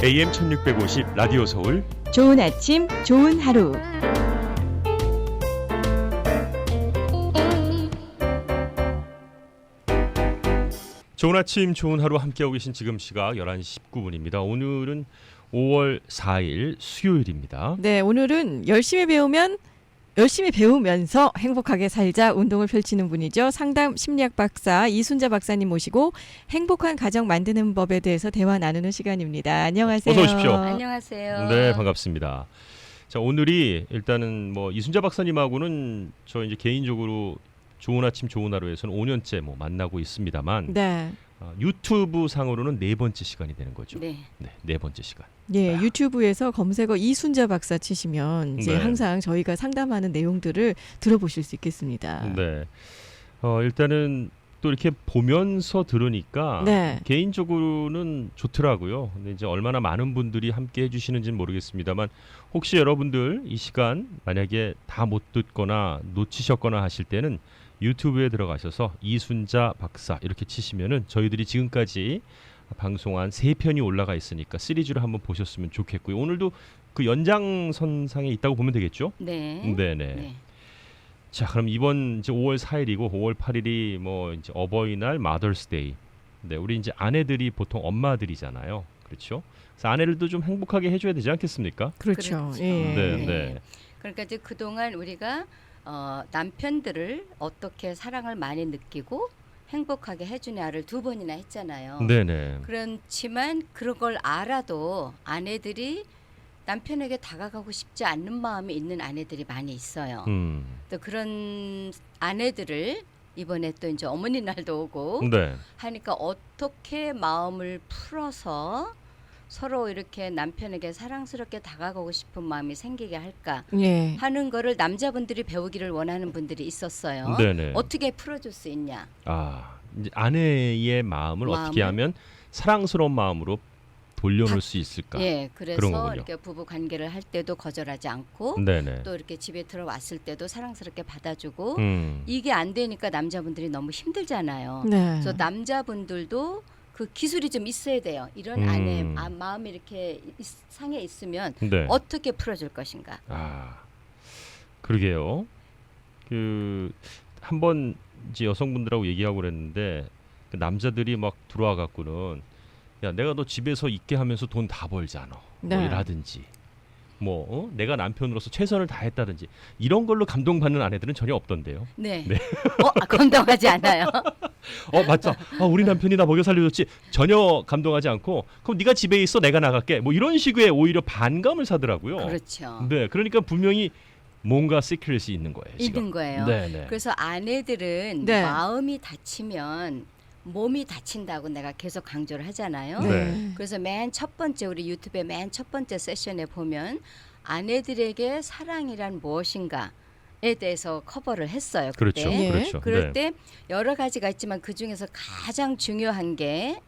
AM 1650 라디오 서울 좋은 아침, 좋은 하루. 좋은 아침 좋은 하루 함께하고 계신 지금 시각 11시 19분입니다. 오늘은 5월 4일 수요일입니다. 네, 오늘은 열심히 배우면서 행복하게 살자 운동을 펼치는 분이죠. 상담 심리학 박사 이순자 박사님 모시고 행복한 가정 만드는 법에 대해서 대화 나누는 시간입니다. 안녕하세요. 어서 오십시오. 안녕하세요. 네, 반갑습니다. 자, 오늘이 일단은 이순자 박사님하고는 저 이제 개인적으로 좋은 아침 좋은 하루에서는 5년째 만나고 있습니다만 네. 유튜브 상으로는 네 번째 시간이 되는 거죠. 네. 네 번째 시간. 예, 유튜브에서 검색어 이순자 박사 치시면 이제 네. 항상 저희가 상담하는 내용들을 들어보실 수 있겠습니다. 네. 일단은 또 이렇게 보면서 들으니까 네. 개인적으로는 좋더라고요. 근데 이제 얼마나 많은 분들이 함께 해주시는지는 모르겠습니다만 혹시 여러분들 이 시간 만약에 다 못 듣거나 놓치셨거나 하실 때는 유튜브에 들어가셔서 이순자 박사 이렇게 치시면은 저희들이 지금까지 방송한 3편이 올라가 있으니까 시리즈로 한번 보셨으면 좋겠고요. 오늘도 그 연장선상에 있다고 보면 되겠죠? 네. 네네. 네. 자, 그럼 이번 이제 5월 4일이고 5월 8일이 이제 어버이날 마더스데이. 네, 우리 이제 아내들이 보통 엄마들이잖아요. 그렇죠? 그래서 아내들도 좀 행복하게 해줘야 되지 않겠습니까? 그렇죠. 그렇죠. 예. 네, 네. 그러니까 이제 그동안 우리가 남편들을 어떻게 사랑을 많이 느끼고 행복하게 해주냐를 2번이나 했잖아요. 네네. 그렇지만 그런 걸 알아도 아내들이 남편에게 다가가고 싶지 않는 마음이 있는 아내들이 많이 있어요. 또 그런 아내들을 이번에 또 이제 어머니 날도 오고 네. 하니까 어떻게 마음을 풀어서 서로 이렇게 남편에게 사랑스럽게 다가가고 싶은 마음이 생기게 할까 예. 하는 거를 남자분들이 배우기를 원하는 분들이 있었어요. 네네. 어떻게 풀어줄 수 있냐. 이제 아내의 마음을 어떻게 하면 사랑스러운 마음으로 돌려놓을 수 있을까? 예, 그런 그래서 거군요. 이렇게 부부 관계를 할 때도 거절하지 않고 네네. 또 이렇게 집에 들어왔을 때도 사랑스럽게 받아주고 이게 안 되니까 남자분들이 너무 힘들잖아요. 네. 그래서 남자분들도 그 기술이 좀 있어야 돼요. 이런 아내 마음이 이렇게 상해 있으면 네. 어떻게 풀어줄 것인가. 그러게요. 한번 이제 여성분들하고 얘기하고 그랬는데 그 남자들이 막 들어와 갖고는 야, 내가 너 집에서 있게 하면서 돈 다 벌잖아. 네. 이라든지 내가 남편으로서 최선을 다했다든지 이런 걸로 감동받는 아내들은 전혀 없던데요. 네. 네. 감동하지 않아요. 맞다. 우리 남편이 나 먹여 살려줬지. 전혀 감동하지 않고 그럼 네가 집에 있어 내가 나갈게. 이런 식의 오히려 반감을 사더라고요. 그렇죠. 네, 그러니까 분명히 뭔가 시크릿이 있는 거예요. 있는 거예요. 네. 그래서 아내들은 네. 마음이 다치면 몸이 다친다고 내가 계속 강조를 하잖아요. 네. 그래서 맨 첫 번째 우리 유튜브의 맨 첫 번째 세션에 보면 아내들에게 사랑이란 무엇인가에 대해서 커버를 했어요. 그때. 그렇죠. 예. 그렇죠. 그럴 네. 때 여러 가지가 있지만 그 중에서 가장 중요한 게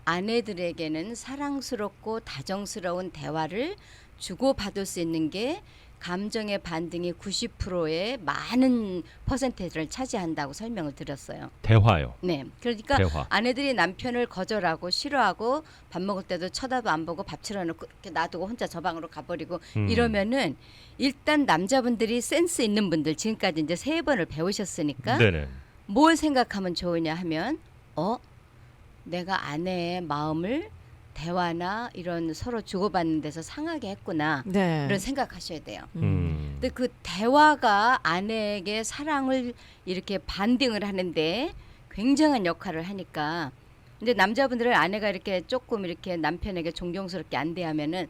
아내들에게는 사랑스럽고 다정스러운 대화를 주고받을 수 있는 게 감정의 반등이 90%의 많은 퍼센테이지를 차지한다고 설명을 드렸어요. 대화요. 네, 그러니까 대화. 아내들이 남편을 거절하고 싫어하고 밥 먹을 때도 쳐다도 안 보고 밥 차려놓고 이렇게 놔두고 혼자 저 방으로 가버리고 이러면은 일단 남자분들이 센스 있는 분들 지금까지 이제 3번을 배우셨으니까 네네. 뭘 생각하면 좋으냐 하면 내가 아내의 마음을 대화나 이런 서로 주고받는 데서 상하게 했구나. 네. 이런 생각하셔야 돼요. 근데 그 대화가 아내에게 사랑을 이렇게 반등을 하는데 굉장한 역할을 하니까 근데 남자분들은 아내가 이렇게 조금 이렇게 남편에게 존경스럽게 안 대하면은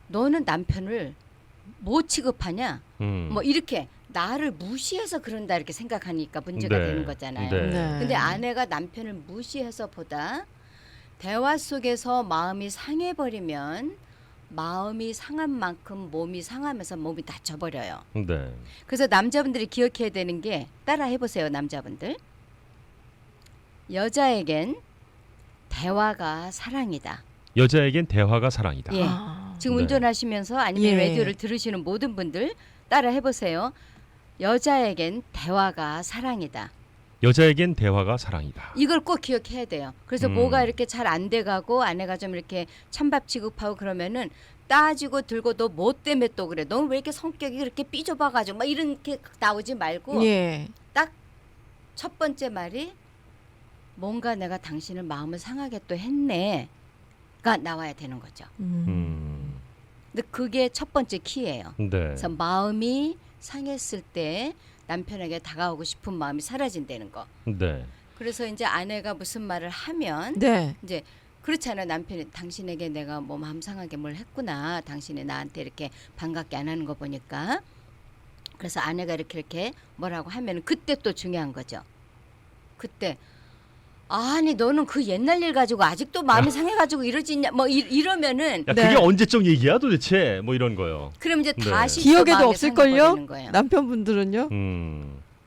너는 남편을 뭐 취급하냐? 이렇게 나를 무시해서 그런다 이렇게 생각하니까 문제가 네. 되는 거잖아요. 네. 네. 근데 아내가 남편을 무시해서보다 대화 속에서 마음이 상해버리면 마음이 상한 만큼 몸이 상하면서 몸이 다쳐버려요. 네. 그래서 남자분들이 기억해야 되는 게 따라 해보세요. 남자분들. 여자에겐 대화가 사랑이다. 여자에겐 대화가 사랑이다. 예. 지금 네. 운전하시면서 아니면 예. 라디오를 들으시는 모든 분들 따라 해보세요. 여자에겐 대화가 사랑이다. 여자에겐 대화가 사랑이다. 이걸 꼭 기억해야 돼요. 그래서 음. 뭐가 이렇게 잘 안 돼가고 아내가 좀 이렇게 찬밥 취급하고 그러면은 따지고 들고 너 뭐 때문에 또 그래? 너는 왜 이렇게 성격이 그렇게 삐져봐가지고 막 이렇게 나오지 말고 예. 딱 첫 번째 말이 뭔가 내가 당신을 마음을 상하게 또 했네가 나와야 되는 거죠. 근데 그게 첫 번째 키예요. 네. 그래서 마음이 상했을 때 남편에게 다가오고 싶은 마음이 사라진다는 거. 네. 그래서 이제 아내가 무슨 말을 하면 네. 이제 그렇잖아요. 남편이 당신에게 내가 뭐 마음 상하게 뭘 했구나. 당신이 나한테 이렇게 반갑게 안 하는 거 보니까. 그래서 아내가 이렇게 뭐라고 하면 그때 또 중요한 거죠. 그때 아니 너는 그 옛날 일 가지고 아직도 마음이 상해가지고 이러지냐 뭐 이러면은 야, 네. 그게 언제적 얘기야 도대체? 뭐 이런 거요. 그럼 이제 네. 다시 또 기억에도 마음이 없을걸요? 상해버리는 거예요. 남편분들은요?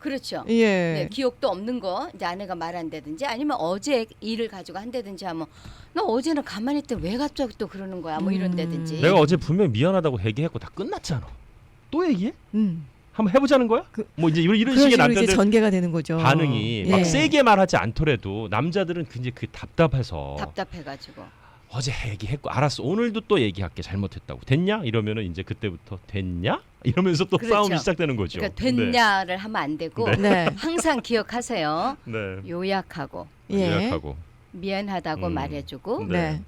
그렇죠. 예. 네, 기억도 없는 거 이제 아내가 말한다든지 아니면 어제 일을 가지고 한다든지 하면 너 어제는 가만히 있다 왜 갑자기 또 그러는 거야 뭐 이런다든지. 내가 어제 분명히 미안하다고 얘기했고 다 끝났잖아. 또 얘기해? 한번 해보자는 거야? 뭐 이제 이런 그런 식의 식으로 남자들 이제 전개가 되는 거죠. 반응이 예. 막 세게 말하지 않더라도 남자들은 굉장히 그 답답해서 답답해가지고. 어제 얘기했고 알았어 오늘도 또 얘기할게 잘못했다고 됐냐 이러면은 이제 그때부터 됐냐 이러면서 또 그렇죠. 싸움이 시작되는 거죠. 그러니까 됐냐를 하면 안 되고 네. 항상 기억하세요. 네. 요약하고 예. 요약하고. 미안하다고 말해주고 네.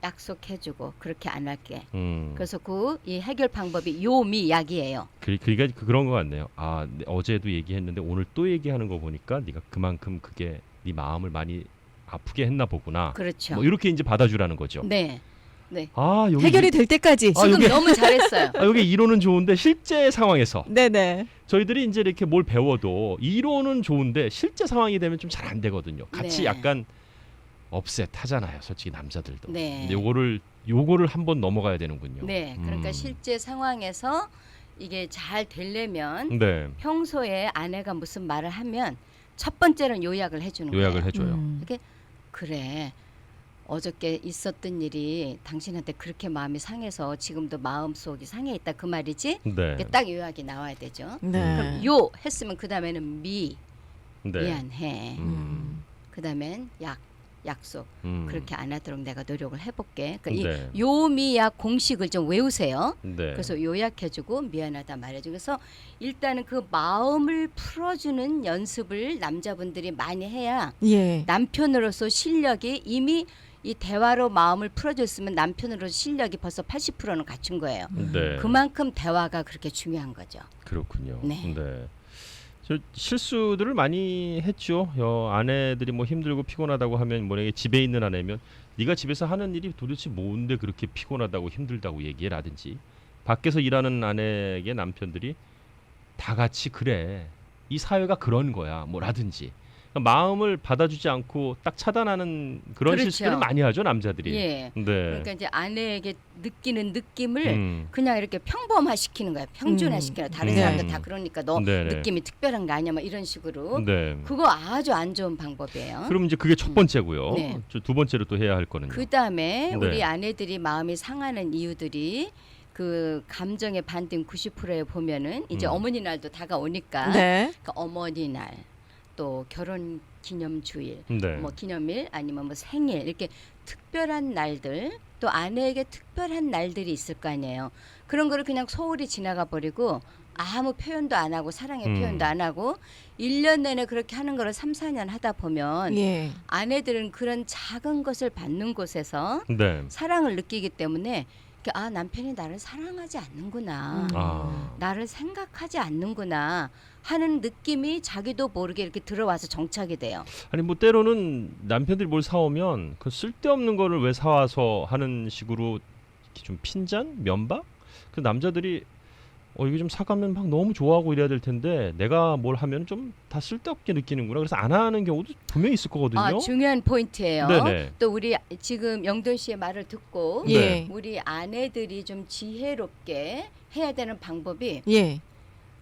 약속해주고 그렇게 안 할게. 음. 그래서 그 이 해결 방법이 요미약이에요. 그러니까 그런 것 같네요. 아 어제도 얘기했는데 오늘 또 얘기하는 거 보니까 네가 그만큼 그게 네 마음을 많이 아프게 했나 보구나. 그렇죠. 뭐 이렇게 이제 받아주라는 거죠. 네. 네. 아 여기 해결이 될 때까지. 아, 지금 여기- 너무 잘했어요. 여기 이론은 좋은데 실제 상황에서 네네. 저희들이 이제 이렇게 뭘 배워도 이론은 좋은데 실제 상황이 되면 좀 잘 안 되거든요. 같이 네. 약간 업셋 하잖아요. 솔직히 남자들도. 네. 근데 요거를 한번 넘어가야 되는군요. 네. 그러니까 실제 상황에서 이게 잘 되려면 네. 평소에 아내가 무슨 말을 하면 첫 번째는 요약을 해주는 요약을 거예요. 해줘요. 이렇게 그래 어저께 있었던 일이 당신한테 그렇게 마음이 상해서 지금도 마음속이 상해 있다 그 말이지. 네. 이게 딱 요약이 나와야 되죠. 네. 그럼 요 했으면 그 다음에는 네. 미안해. 음. 그 다음엔 약속. 음. 그렇게 안 하도록 내가 노력을 해볼게. 그러니까 네. 이 요미약 공식을 좀 외우세요. 네. 그래서 요약해주고 미안하다 말해주고 그래서 일단은 그 마음을 풀어주는 연습을 남자분들이 많이 해야 예. 남편으로서 실력이 이미 이 대화로 마음을 풀어줬으면 남편으로서 실력이 벌써 80%는 갖춘 거예요. 네. 그만큼 대화가 그렇게 중요한 거죠. 그렇군요. 네. 저 실수들을 많이 했죠. 아내들이 뭐 힘들고 피곤하다고 하면 만약에 집에 있는 아내면 네가 집에서 하는 일이 도대체 뭔데 그렇게 피곤하다고 힘들다고 얘기해라든지 밖에서 일하는 아내에게 남편들이 다 같이 그래 이 사회가 그런 거야 뭐라든지 그러니까 마음을 받아주지 않고 딱 차단하는 그런 그렇죠. 실수들을 많이 하죠 남자들이. 예. 네. 그러니까 이제 아내에게 느끼는 느낌을 음. 그냥 이렇게 평범화시키는 거야. 평준화시키는 거야. 다른 음. 사람들 다 그러니까 너 네네. 느낌이 특별한 거 아니야? 막 이런 식으로. 네. 그거 아주 안 좋은 방법이에요. 그럼 이제 그게 첫 번째고요. 네. 두 번째로 또 해야 할 거는요. 그 다음에 네. 우리 아내들이 마음이 상하는 이유들이 그 감정의 반등 90%에 보면은 이제 어머니 날도 다가오니까 네. 그 어머니 날 또 결혼 기념주일 네. 뭐 기념일 아니면 뭐 생일 이렇게 특별한 날들 또 아내에게 특별한 날들이 있을 거 아니에요. 그런 거를 그냥 소홀히 지나가 버리고 아무 표현도 안 하고 사랑의 표현도 안 하고 1년 내내 그렇게 하는 거를 3, 4년 하다 보면 예. 아내들은 그런 작은 것을 받는 곳에서 네. 사랑을 느끼기 때문에 아 남편이 나를 사랑하지 않는구나. 아. 나를 생각하지 않는구나 하는 느낌이 자기도 모르게 이렇게 들어와서 정착이 돼요. 아니 뭐 때로는 남편들이 뭘 사오면 그 쓸데없는 거를 왜 사와서 하는 식으로 이렇게 좀 핀잔, 면박? 그 남자들이 이게 좀 사가면 막 너무 좋아하고 이래야 될 텐데 내가 뭘 하면 좀 다 쓸데없게 느끼는구나. 그래서 안 하는 경우도 분명히 있을 거거든요. 아, 중요한 포인트예요. 네네. 또 우리 지금 영돈 씨의 말을 듣고 예. 우리 아내들이 좀 지혜롭게 해야 되는 방법이 예.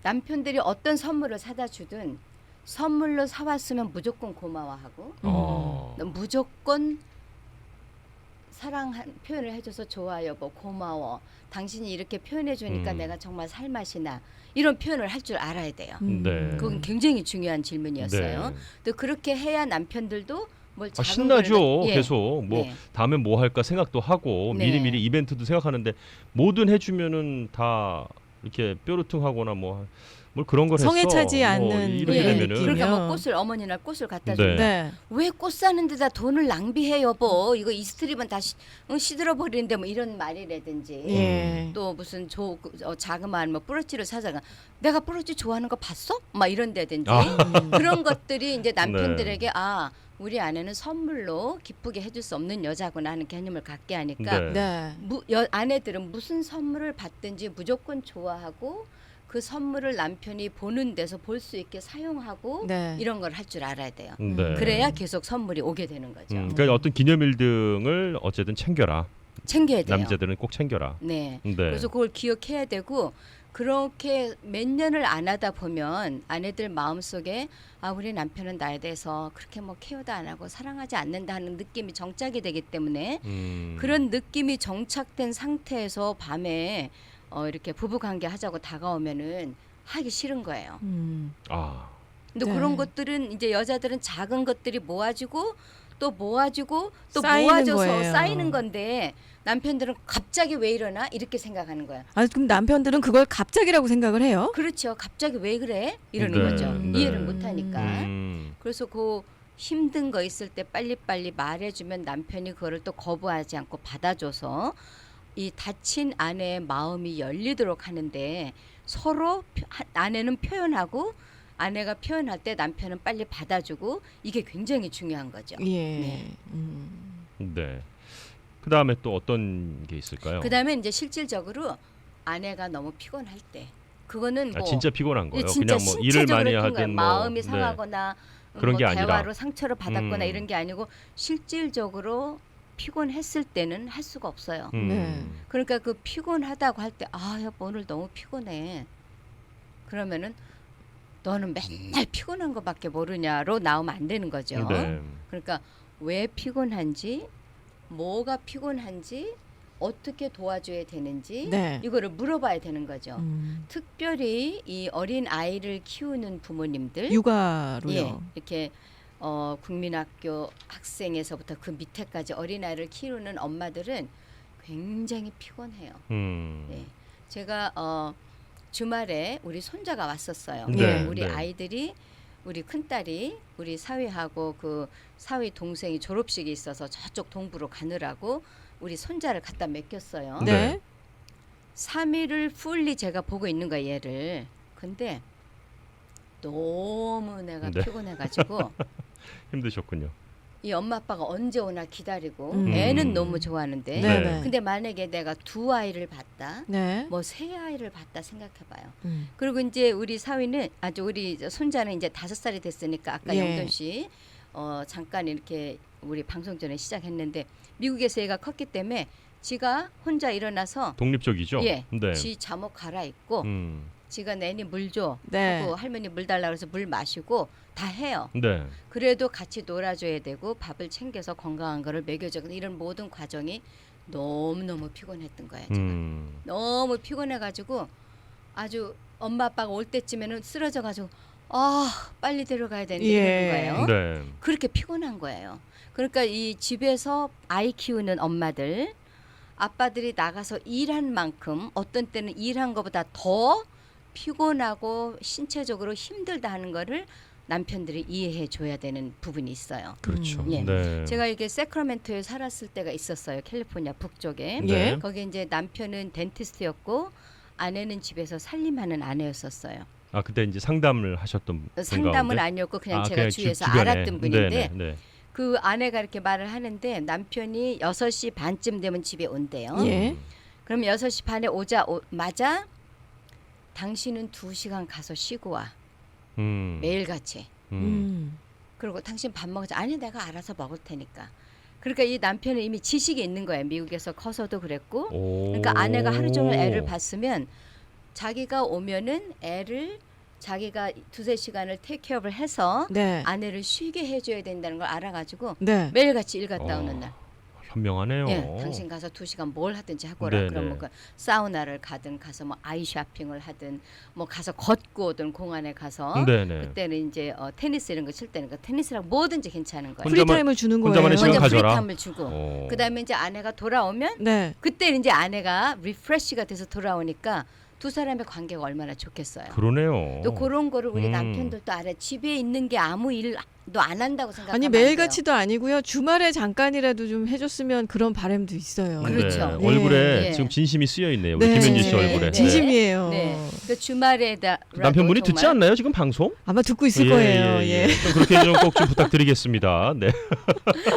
남편들이 어떤 선물을 사다 주든 선물로 사왔으면 무조건 고마워하고 어. 무조건 사랑 표현을 해줘서 좋아 여보 고마워 당신이 이렇게 표현해 주니까 내가 정말 살맛이 나 이런 표현을 할 줄 알아야 돼요. 네. 그건 굉장히 중요한 질문이었어요. 네. 또 그렇게 해야 남편들도 뭘 아, 작은 신나죠. 거를- 예. 계속 뭐 네. 다음에 뭐 할까 생각도 하고 네. 미리미리 이벤트도 생각하는데 뭐든 해주면은 다 이렇게 뾰루퉁하거나 뭐 뭘 그런 걸 했어. 성에 차지 뭐 않는 이렇게 예. 되면은 그러니까 뭐 느낌이요. 꽃을 어머니나 꽃을 갖다 네. 주면 네. 왜 꽃 사는 데다 돈을 낭비해 여보 이거 이스트립은 다 시들어 버리는데 뭐 이런 말이라든지 예. 또 무슨 자그마한 뭐 뿌러치를 사다가 내가 뿌러치 좋아하는 거 봤어? 막 이런 데든지 그런 것들이 이제 남편들에게 아 우리 아내는 선물로 기쁘게 해줄 수 없는 여자구나 하는 개념을 갖게 하니까 네. 네. 아내들은 무슨 선물을 받든지 무조건 좋아하고 그 선물을 남편이 보는 데서 볼 수 있게 사용하고 네. 이런 걸 할 줄 알아야 돼요. 네. 그래야 계속 선물이 오게 되는 거죠. 그러니까 어떤 기념일 등을 어쨌든 챙겨라. 챙겨야 돼요. 남자들은 꼭 챙겨라. 네. 네. 그래서 그걸 기억해야 되고 그렇게 몇 년을 안 하다 보면 아내들 마음속에 아 우리 남편은 나에 대해서 그렇게 뭐 케어도 안 하고 사랑하지 않는다 하는 느낌이 정착이 되기 때문에 그런 느낌이 정착된 상태에서 밤에 이렇게 부부관계 하자고 다가오면은 하기 싫은 거예요. 아. 근데 네. 그런 것들은 이제 여자들은 작은 것들이 모아지고 또 모아지고 또 쌓이는 모아져서 거예요. 쌓이는 건데 남편들은 갑자기 왜 이러나 이렇게 생각하는 거야. 아, 그럼 남편들은 그걸 갑자기라고 생각을 해요? 그렇죠. 갑자기 왜 그래? 이러는 네, 거죠. 네. 이해를 못 하니까. 음. 그래서 그 힘든 거 있을 때 빨리빨리 말해주면 남편이 그거를 또 거부하지 않고 받아줘서 이 다친 아내의 마음이 열리도록 하는데 서로 아내는 표현하고 아내가 표현할 때 남편은 빨리 받아주고 이게 굉장히 중요한 거죠. 예. 네. 네. 그 다음에 또 어떤 게 있을까요? 그다음에 이제 실질적으로 아내가 너무 피곤할 때 그거는 뭐 진짜 피곤한 거예요. 진짜 그냥 뭐 일을 신체적으로 많이 피곤한 거예요. 하든 뭐 마음이 네. 상하거나 그런 뭐 게 아니라. 대화로 상처를 받았거나 음. 이런 게 아니고 실질적으로 피곤했을 때는 할 수가 없어요. 네. 그러니까 그 피곤하다고 할 때 아 여보 오늘 너무 피곤해. 그러면은 너는 맨날 피곤한 거밖에 모르냐로 나오면 안 되는 거죠. 네. 그러니까 왜 피곤한지 뭐가 피곤한지 어떻게 도와줘야 되는지 네. 이거를 물어봐야 되는 거죠. 음. 특별히 이 어린 아이를 키우는 부모님들 육아로요. 예, 이렇게 국민학교 학생에서부터 그 밑에까지 어린 아이를 키우는 엄마들은 굉장히 피곤해요. 예. 제가 주말에 우리 손자가 왔었어요. 네, 우리 네. 아이들이 우리 큰딸이 우리 사위하고 그 사위 동생이 졸업식이 있어서 저쪽 동부로 가느라고 우리 손자를 갖다 맡겼어요. 네. 네. 3일을 풀리 제가 보고 있는 거야 얘를. 근데 너무 내가 네. 피곤해가지고 힘드셨군요. 이 엄마 아빠가 언제 오나 기다리고 음. 애는 너무 좋아하는데 네. 네. 근데 만약에 내가 2아이를 봤다 네. 뭐 3아이를 봤다 생각해봐요. 음. 그리고 이제 우리 사위는 우리 손자는 이제 5살이 됐으니까 아까 예. 영돈 씨 잠깐 이렇게 우리 방송 전에 시작했는데 미국에서 애가 컸기 때문에 지가 혼자 일어나서 독립적이죠? 예, 네. 지 잠옷 갈아입고 지가 내니 물 줘 네. 하고 할머니 물 달라 그래서 물 마시고 다 해요. 네. 그래도 같이 놀아줘야 되고 밥을 챙겨서 건강한 거를 먹여줘. 이런 모든 과정이 너무너무 피곤했던 거예요. 제가. 너무 피곤해가지고 아주 엄마 아빠가 올 때쯤에는 쓰러져가지고 빨리 데려가야 되는데 예. 이러는 거예요. 네. 그렇게 피곤한 거예요. 그러니까 이 집에서 아이 키우는 엄마들 아빠들이 나가서 일한 만큼 어떤 때는 일한 것보다 더 피곤하고 신체적으로 힘들다 하는 거를 남편들이 이해해 줘야 되는 부분이 있어요. 그렇죠. 예. 네. 제가 이게 세크라멘토에 살았을 때가 있었어요. 캘리포니아 북쪽에. 네. 거기 이제 남편은 덴티스트였고 아내는 집에서 살림하는 아내였었어요. 아 그때 이제 상담을 하셨던 분 상담은 가운데? 아니었고 그냥 아, 제가 그냥 주위에서 주변에. 알았던 분인데 네, 네. 그 아내가 이렇게 말을 하는데 남편이 6시 반쯤 되면 집에 온대요. 예. 그럼 6시 반에 오자마자 당신은 2시간 가서 쉬고 와. 매일같이. 그리고 당신 밥 먹자. 아니 내가 알아서 먹을 테니까. 그러니까 이 남편은 이미 지식이 있는 거예요. 미국에서 커서도 그랬고. 그러니까 아내가 하루 종일 애를 봤으면 자기가 오면은 애를 자기가 2-3시간을 테이크케어를 해서 네. 아내를 쉬게 해줘야 된다는 걸 알아가지고 네. 매일같이 일 갔다 오는 날. 현명하네요. 예, 당신 가서 2시간 뭘 하든지 하고라. 네네. 그러면 그 사우나를 가든 가서 뭐 아이 쇼핑을 하든 뭐 가서 걷고 오든 공원에 가서 네네. 그때는 이제 테니스 이런 거 칠 때는 그 테니스랑 뭐든지 괜찮은 거예요. 혼자만- 프리타임을 주는 거예요. 혼자만의 시간 먼저 가져라. 프리타임을 주고 어. 그다음에 이제 아내가 돌아오면 네. 그때 이제 아내가 리프레시가 돼서 돌아오니까 두 사람의 관계가 얼마나 좋겠어요. 그러네요. 또 그런 거를 우리 음. 남편들도 알아. 집에 있는 게 아무 일도 안 한다고 생각하면 아니 안 돼요. 매일같이도 아니고요. 주말에 잠깐이라도 좀 해줬으면 그런 바람도 있어요. 그렇죠. 네, 얼굴에 예. 지금 진심이 쓰여 있네요. 우리 네. 김현지 씨 네. 얼굴에. 네. 진심이에요. 네. 그 주말에다 남편분이 듣지 않나요? 지금 방송? 아마 듣고 있을 거예요. 예. 좀 그렇게 좀 꼭 좀 부탁드리겠습니다. 네.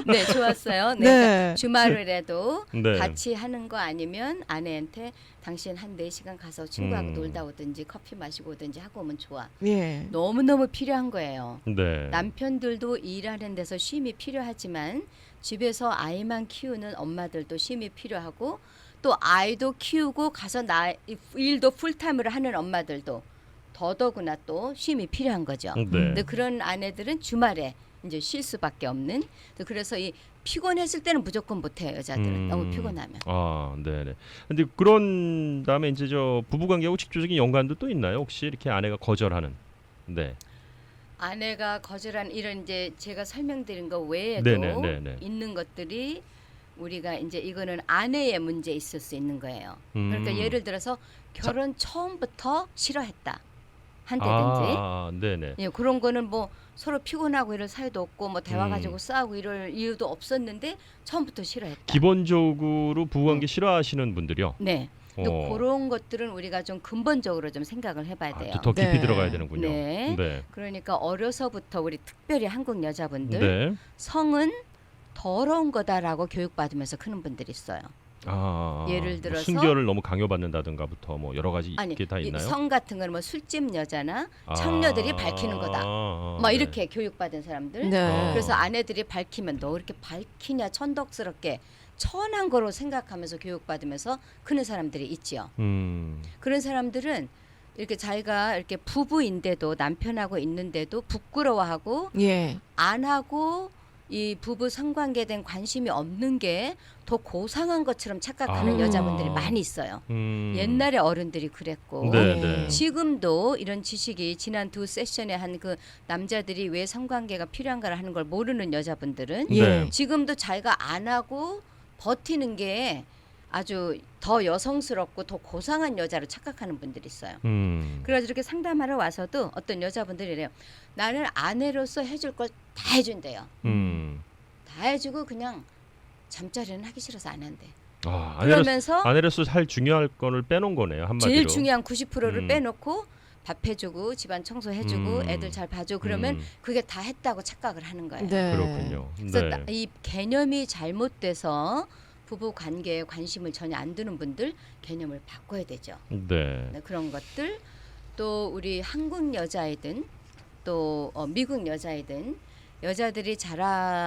네, 좋았어요. 네. 네. 주말이라도 네. 같이 하는 거 아니면 아내한테 당신 한 4시간 가서 친구하고 음. 놀다 오든지 커피 마시고 오든지 하고 오면 좋아. 예. 너무너무 필요한 거예요. 네. 남편들도 일하는 데서 쉼이 필요하지만 집에서 아이만 키우는 엄마들도 쉼이 필요하고 또 아이도 키우고 가서 일도 풀타임으로 하는 엄마들도 더더구나 또 쉼이 필요한 거죠. 네. 근데 그런 아내들은 주말에 이제 쉴 수밖에 없는. 그래서 이 피곤했을 때는 무조건 못해요. 여자들은 너무 피곤하면. 아, 네네. 근데 그런 다음에 이제 저 부부관계하고 직접적인 연관도 또 있나요? 혹시 이렇게 아내가 거절하는? 네. 아내가 거절한 이런 이제 제가 설명드린 거 외에도 네네. 있는 것들이 우리가 이제 이거는 아내의 문제 있을 수 있는 거예요. 그러니까 예를 들어서 결혼 처음부터 싫어했다 한다든지 아, 네네. 예, 그런 거는 뭐 서로 피곤하고 이럴 사이도 없고 뭐 대화 가지고 싸우고 이럴 이유도 없었는데 처음부터 싫어했다. 기본적으로 부부관계 싫어하시는 분들이요. 네. 또 어. 그런 것들은 우리가 좀 근본적으로 좀 생각을 해봐야 돼요. 더 깊이 네. 들어가야 되는군요. 네. 네. 그러니까 어려서부터 우리 특별히 한국 여자분들 네. 성은 더러운 거다라고 교육받으면서 크는 분들이 있어요. 아, 예를 뭐 들어서 순결을 너무 강요받는다든가부터 뭐 여러 가지 아니 게 다 이 있나요? 성 같은 거는 뭐 술집 여자나 청녀들이 밝히는 거다. 막 네. 이렇게 교육받은 사람들. 네. 그래서 아내들이 밝히면 너 이렇게 밝히냐 천덕스럽게 천한 거로 생각하면서 교육받으면서 크는 사람들이 있지요. 그런 사람들은 이렇게 자기가 이렇게 부부인데도 남편하고 있는데도 부끄러워하고 예. 안 하고 이 부부 성관계에 대한 관심이 없는 게 더 고상한 것처럼 착각하는 아. 여자분들이 많이 있어요. 옛날에 어른들이 그랬고 네, 네. 네. 지금도 이런 지식이 지난 2 세션에 한 그 남자들이 왜 성관계가 필요한가를 하는 걸 모르는 여자분들은 예. 네. 지금도 자기가 안 하고 버티는 게 아주 더 여성스럽고 더 고상한 여자로 착각하는 분들이 있어요. 그래서 이렇게 상담하러 와서도 어떤 여자분들이 이래요. 나는 아내로서 해줄 걸 다 해준대요. 다 해주고 그냥 잠자리는 하기 싫어서 안 한대. 아, 그러면서 아내로서 할 중요할 거를 빼놓은 거네요. 한마디로. 제일 중요한 90%를 음. 빼놓고 밥 해주고 집안 청소해주고 애들 잘 봐주고 그러면 그게 다 했다고 착각을 하는 거예요. 네. 그렇군요. 그래서 네. 이 개념이 잘못돼서 부부 관계에 관심을 전혀 안 두는 분들 개념을 바꿔야 되죠. 네. 네, 그런 것들 또 우리 한국 여자이든 또 미국 여자이든 여자들이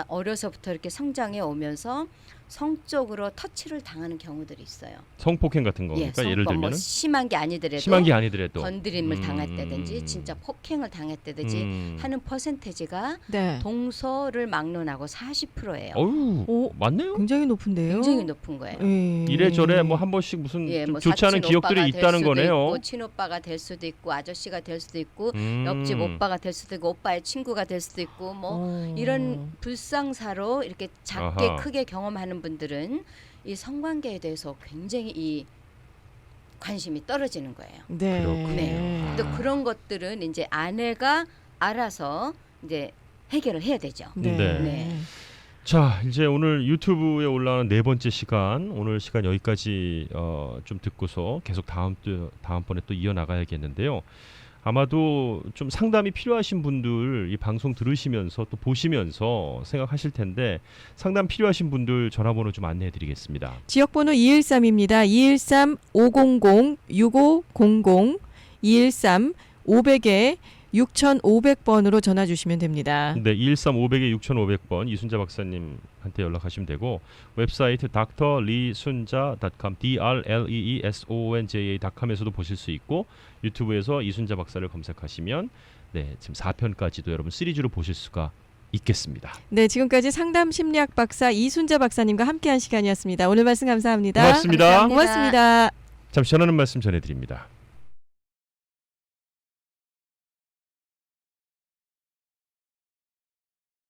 어려서부터 이렇게 성장해 오면서 성적으로 터치를 당하는 경우들이 있어요. 성폭행 같은 거니까 예를 뭐 들면은 심한 게 아니더라도 심한 게 아니더라도 건드림을 당했다든지 진짜 폭행을 당했다든지 하는 퍼센테이지가 네. 동서를 막론하고 40%예요. 어유 오, 맞네요. 굉장히 높은데요. 굉장히 높은 거예요. 예. 이래저래 뭐 한 번씩 무슨 예, 좀 뭐 좋지 않은 사친 기억들이 오빠가 될 있다는 수도 거네요. 있고, 친오빠가 될 수도 있고 아저씨가 될 수도 있고 옆집 음. 오빠가 될 수도 있고 오빠의 친구가 될 수도 있고 뭐 어. 이런 불상사로 이렇게 작게 아하. 크게 경험하는 분들은 이 성관계에 대해서 굉장히 이 관심이 떨어지는 거예요. 네. 그렇군요. 또 그런 것들은 이제 아내가 알아서 이제 해결을 해야 되죠. 네. 네. 네. 자, 이제 오늘 유튜브에 올라오는 4번째 시간, 오늘 시간 여기까지 좀 듣고서 계속 다음번에 또 이어나가야겠는데요. 아마도 좀 상담이 필요하신 분들 이 방송 들으시면서 또 보시면서 생각하실 텐데 상담 필요하신 분들 전화번호 좀 안내해 드리겠습니다. 지역번호 213입니다. 213-500-6500 213-500에 6,500번으로 전화 주시면 됩니다. 네, 213-500에 6,500번 이순자 박사님한테 연락하시면 되고 웹사이트 drleesunja.com drleesonja.com에서도 보실 수 있고 유튜브에서 이순자 박사를 검색하시면 네, 지금 4편까지도 여러분 시리즈로 보실 수가 있겠습니다. 네, 지금까지 상담 심리학 박사 이순자 박사님과 함께한 시간이었습니다. 오늘 말씀 감사합니다. 고맙습니다. 감사합니다. 고맙습니다. 잠시 전하는 말씀 전해드립니다.